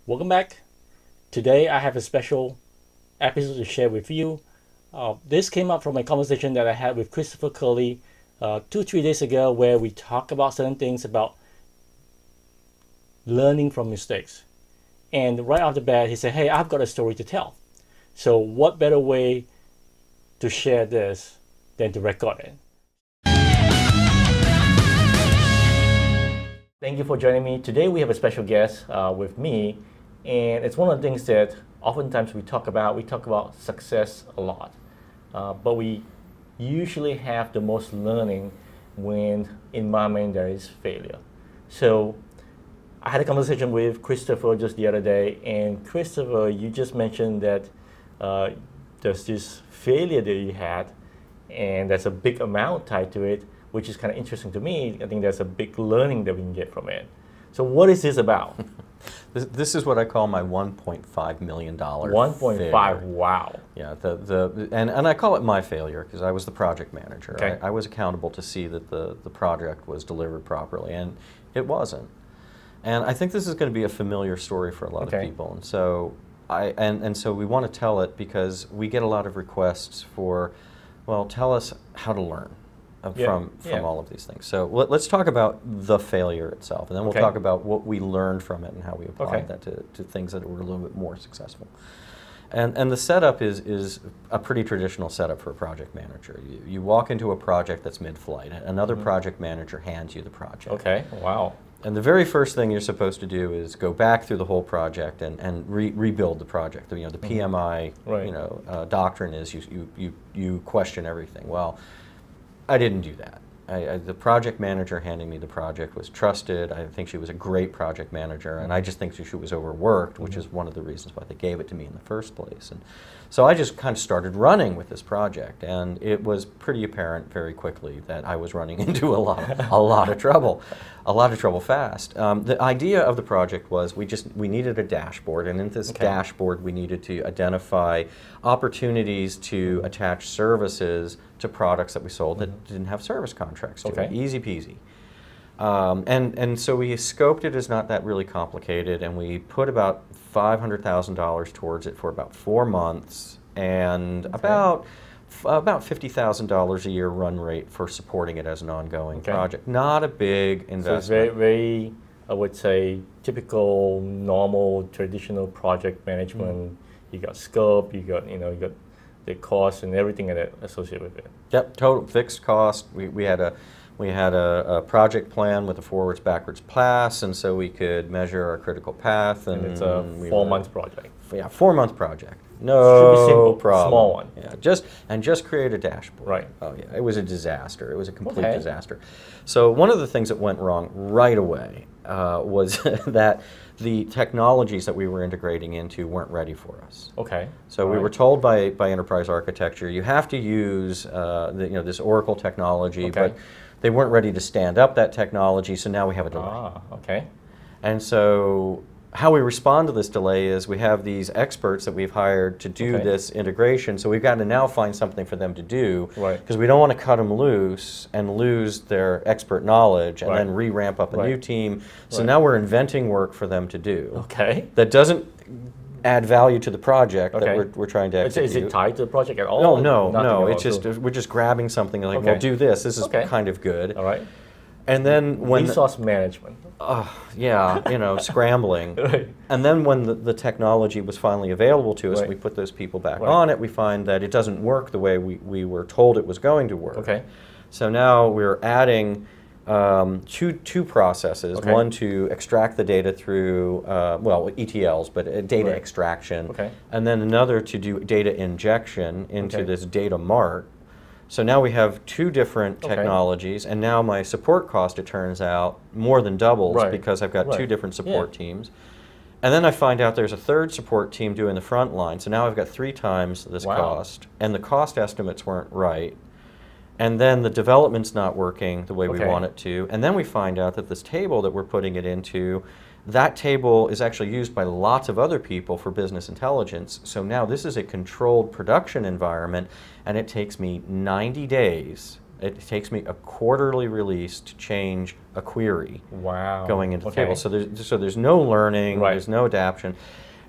Welcome back. Today I have a special episode to share with you. This came up from a conversation that I had with Christopher Curley 2-3 days ago, where we talk about certain things about learning from mistakes. And right off the bat, he said, "Hey, I've got a story to tell." So what better way to share this than to record it? Thank you for joining me. Today we have a special guest with me, and it's one of the things that oftentimes we talk about. We talk about success a lot, but we usually have the most learning when in my mind there is failure. So I had a conversation with Christopher just the other day, and Christopher, you just mentioned that there's this failure that you had, and there's a big amount tied to it, which is kind of interesting to me. I think there's a big learning that we can get from it. So what is this about? This is what I call my $1.5 million 1.5, wow. Yeah, and I call it my failure because I was the project manager. Okay. I was accountable to see that the project was delivered properly, and it wasn't. And I think this is going to be a familiar story for a lot of people. And so so we want to tell it because we get a lot of requests for, well, tell us how to learn from all of these things. So let's talk about the failure itself, and then we'll talk about what we learned from it and how we applied that to things that were a little bit more successful. And the setup is a pretty traditional setup for a project manager. You walk into a project that's mid-flight. Another project manager hands you the project. Okay, wow. And the very first thing you're supposed to do is go back through the whole project and rebuild the project. The PMI doctrine is you question everything. Well, I didn't do that. The project manager handing me the project was trusted. I think she was a great project manager, and I just think she was overworked, which is one of the reasons why they gave it to me in the first place. And so I just kind of started running with this project, and it was pretty apparent very quickly that I was running into a lot of trouble fast. The idea of the project was we needed a dashboard, and in this dashboard we needed to identify opportunities to attach services to products that we sold that didn't have service contracts to it. Easy peasy. And so we scoped it as not that really complicated, and we put about $500,000 towards it for about 4 months, and about $50,000 a year run rate for supporting it as an ongoing project. Not a big investment. So it's very, very, I would say, typical, normal, traditional project management. You got scope, you got the cost and everything that associated with it. Yep, total fixed cost. We had a project plan with a forwards backwards pass, and so we could measure our critical path. And it's a 4-month project. Yeah, 4-month project. No should be simple, problem. Small one. Yeah, just create a dashboard. Right. Oh yeah, it was a disaster. It was a complete disaster. So one of the things that went wrong right away was that the technologies that we were integrating into weren't ready for us. Okay. So we were told by enterprise architecture, you have to use this Oracle technology, but they weren't ready to stand up that technology, so now we have a delay. Ah, okay. And so how we respond to this delay is we have these experts that we've hired to do this integration, so we've got to now find something for them to do, because we don't want to cut them loose and lose their expert knowledge and then re-ramp up a new team. So now we're inventing work for them to do. Okay. That doesn't add value to the project that we're trying to execute. Is it tied to the project at all? No. It's just we're just grabbing something like, well, do this. This is kind of good. All right. And then when resource management. Scrambling. And then when the technology was finally available to us, we put those people back on it. We find that it doesn't work the way we were told it was going to work. Okay. So now we're adding two processes. One to extract the data through, ETLs, but data extraction. And then another to do data injection into this data mart. So now we have 2 different technologies, and now my support cost, it turns out, more than doubles because I've got 2 different support teams. And then I find out there's a 3rd support team doing the front line, so now I've got 3 times this cost, and the cost estimates weren't right. And then the development's not working the way we want it to. And then we find out that this table that we're putting it into, that table is actually used by lots of other people for business intelligence. So now this is a controlled production environment, and it takes me 90 days it takes me a quarterly release to change a query. Wow. Going into the Okay. table. So there's no learning, Right. there's no adaptation.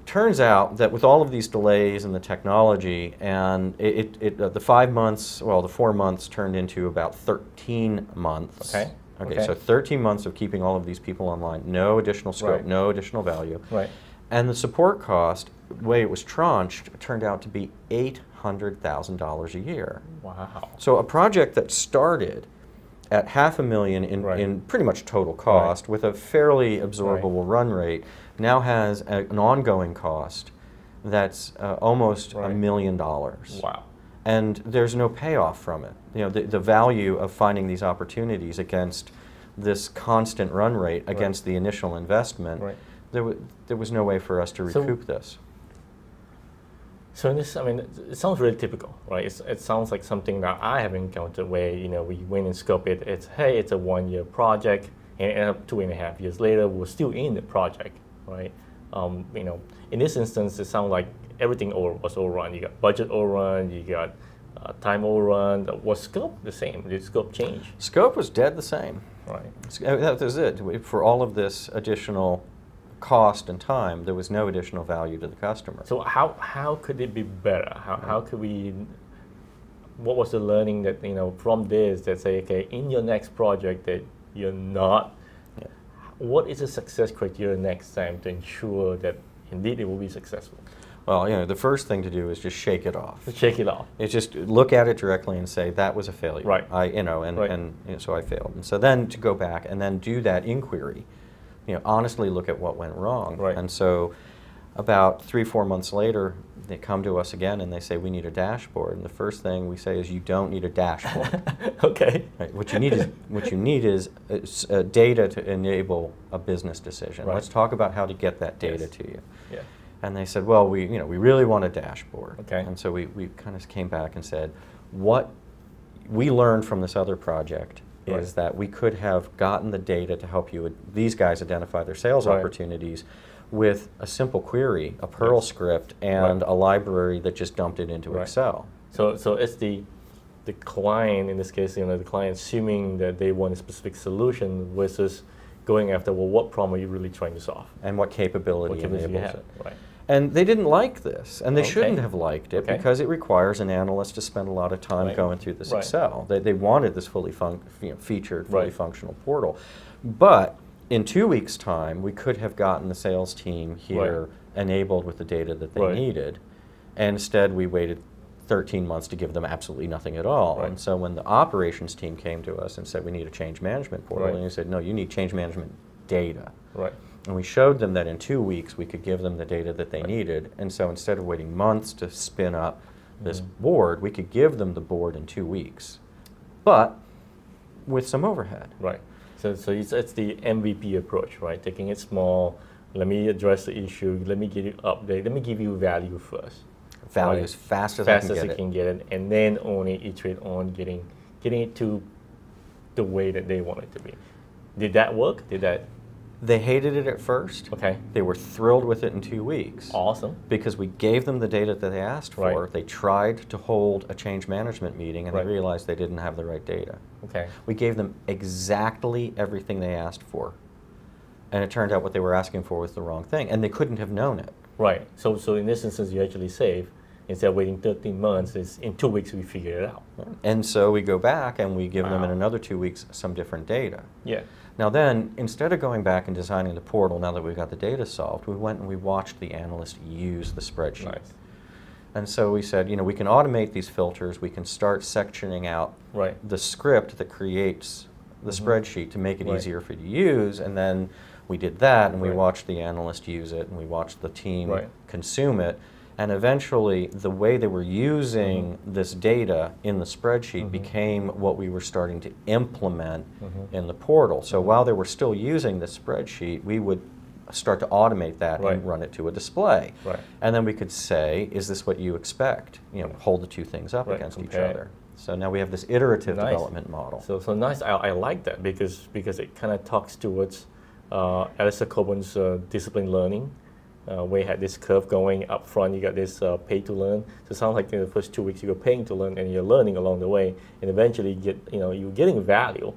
Turns out that with all of these delays in the technology, and the 5 months, well, the 4 months turned into about 13 months. Okay. Okay, so 13 months of keeping all of these people online, no additional scope, Right. no additional value. Right. And the support cost, the way it was tranched, turned out to be $800,000 a year. Wow. So a project that started at $500,000 in pretty much total cost with a fairly absorbable run rate now has an ongoing cost that's almost $1 million. Wow. And there's no payoff from it. You know, the value of finding these opportunities against this constant run rate against the initial investment, there was no way for us to recoup this. So in this, I mean, it sounds really typical, right? It sounds like something that I have encountered where, you know, we went and scope it. It's, hey, it's a 1-year project, and end up 2.5 years later, we're still in the project, right? You know, in this instance, it sounds like everything was overrun. You got budget overrun, you got time overrun. Was scope the same? Did scope change? Scope was dead the same. Right. That was it. For all of this additional cost and time, there was no additional value to the customer. So how could it be better? How could we? What was the learning that, you know, from this that say, okay, in your next project that you're not? Yeah. What is the success criteria next time to ensure that indeed it will be successful? Well, you know, the first thing to do is just shake it off. Shake it off. It's just look at it directly and say that was a failure. Right. So I failed. And so then to go back and then do that inquiry. You know, honestly look at what went wrong. Right. And so about 3-4 months later, they come to us again and they say, we need a dashboard. And the first thing we say is, you don't need a dashboard. Okay. Right. What you need is data to enable a business decision. Right. Let's talk about how to get that data to you. Yeah. And they said, well, we really want a dashboard. Okay. And so we kind of came back and said, what we learned from this other project is that we could have gotten the data to help you, these guys identify their sales opportunities with a simple query, a Perl script, and a library that just dumped it into Excel. So it's the client, in this case, you know, the client assuming that they want a specific solution versus going after, well, what problem are you really trying to solve? And what capability enables it. Right. And they didn't like this, and they shouldn't have liked it because it requires an analyst to spend a lot of time going through this Excel. They wanted this fully featured, fully functional portal. But in 2 weeks' time, we could have gotten the sales team here enabled with the data that they needed, and instead we waited 13 months to give them absolutely nothing at all. And so when the operations team came to us and said, we need a change management portal, and we said, no, you need change management data. And we showed them that in 2 weeks we could give them the data that they needed. And so instead of waiting months to spin up this board, we could give them the board in 2 weeks, but with some overhead. Right. So it's the MVP approach, right? Taking it small, let me address the issue, let me give you update, let me give you value first. Value as fast as I can get it. And then only iterate on getting it to the way that they want it to be. Did that work? They hated it at first. Okay. They were thrilled with it in 2 weeks. Awesome. Because we gave them the data that they asked for. They tried to hold a change management meeting and they realized they didn't have the right data. Okay. We gave them exactly everything they asked for. And it turned out what they were asking for was the wrong thing. And they couldn't have known it. Right. So in this instance, you actually save. Instead of waiting 13 months, in 2 weeks we figure it out. And so we go back and we give them in another 2 weeks some different data. Yeah. Now then, instead of going back and designing the portal, now that we've got the data solved, we went and we watched the analyst use the spreadsheet. Nice. And so we said, you know, we can automate these filters, we can start sectioning out the script that creates the spreadsheet to make it easier for you to use, and then we did that, and we watched the analyst use it, and we watched the team consume it. And eventually, the way they were using this data in the spreadsheet became what we were starting to implement in the portal. So while they were still using the spreadsheet, we would start to automate that and run it to a display. And then we could say, is this what you expect? You know, hold the two things up against each other. So now we have this iterative development model. So nice. I like that because it kind of talks towards Alistair Coburn's disciplined learning. where you had this curve going up front. You got this pay to learn. So it sounds like in the first 2 weeks you're paying to learn and you're learning along the way, and eventually you're getting value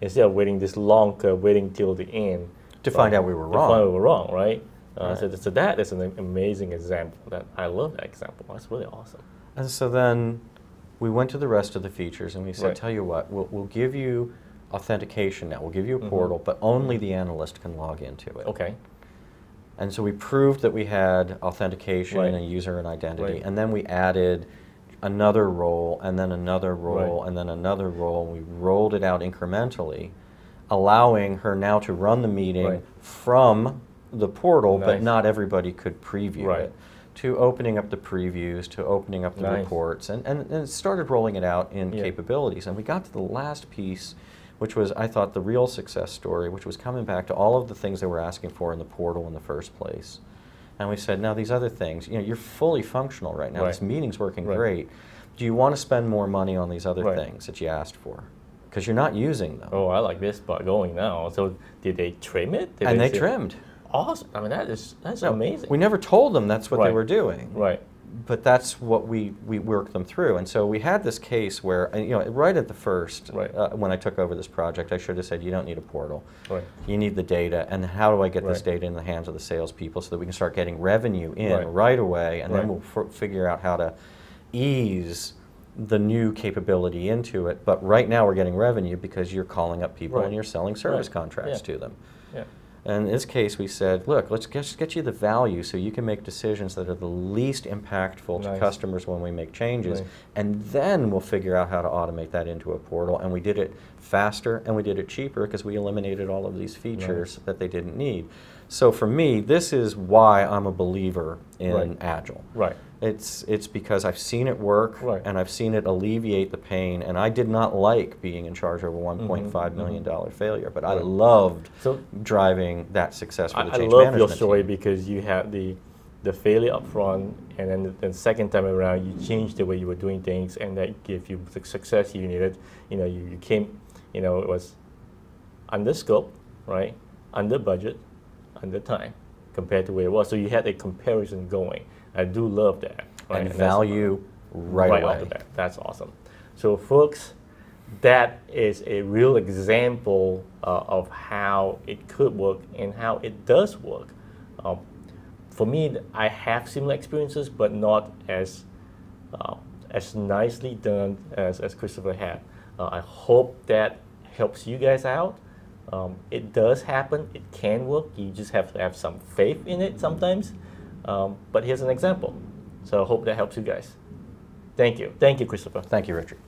instead of waiting this long curve, waiting till the end to find out we were wrong. To find out we were wrong, right? So that is an amazing example. That I love that example. That's really awesome. And so then we went to the rest of the features and we said, tell you what, we'll give you authentication now. We'll give you a portal, but only the analyst can log into it. Okay. And so we proved that we had authentication and a user and identity, and then we added another role, and then another role, and then another role. We rolled it out incrementally, allowing her now to run the meeting from the portal, but not everybody could preview it, to opening up the previews, to opening up the reports, and it started rolling it out in capabilities. And we got to the last piece, which was, I thought, the real success story, which was coming back to all of the things they were asking for in the portal in the first place. And we said, now these other things, you're fully functional right now. This meeting's working great. Do you want to spend more money on these other things that you asked for? Because you're not using them. Oh, I like this part going now. So did they trim it? And they trimmed. Awesome. I mean, that's amazing. We never told them that's what they were doing. Right. But that's what we worked them through. And so we had this case where, right at the first, when I took over this project, I should have said, you don't need a portal. You need the data, and how do I get this data in the hands of the salespeople so that we can start getting revenue in right away, and then we'll figure out how to ease the new capability into it. But right now we're getting revenue because you're calling up people and you're selling service contracts to them. And in this case, we said, look, let's just get you the value so you can make decisions that are the least impactful to customers when we make changes, and then we'll figure out how to automate that into a portal. And we did it faster and we did it cheaper because we eliminated all of these features that they didn't need. So for me, this is why I'm a believer in Agile. It's because I've seen it work and I've seen it alleviate the pain, and I did not like being in charge of a $1.5 million failure, but I loved driving that success for the change management team. I love your story because you had the failure up front, and then the second time around you changed the way you were doing things, and that gave you the success you needed. You came, it was under scope, under budget, under time, compared to where it was. So you had a comparison going. I do love that. And value right away. Off the bat. That's awesome. So folks, that is a real example of how it could work and how it does work. For me, I have similar experiences, but not as nicely done as Christopher had. I hope that helps you guys out. It does happen. It can work. You just have to have some faith in it sometimes. But here's an example. So I hope that helps you guys. Thank you. Thank you, Christopher. Thank you, Richard.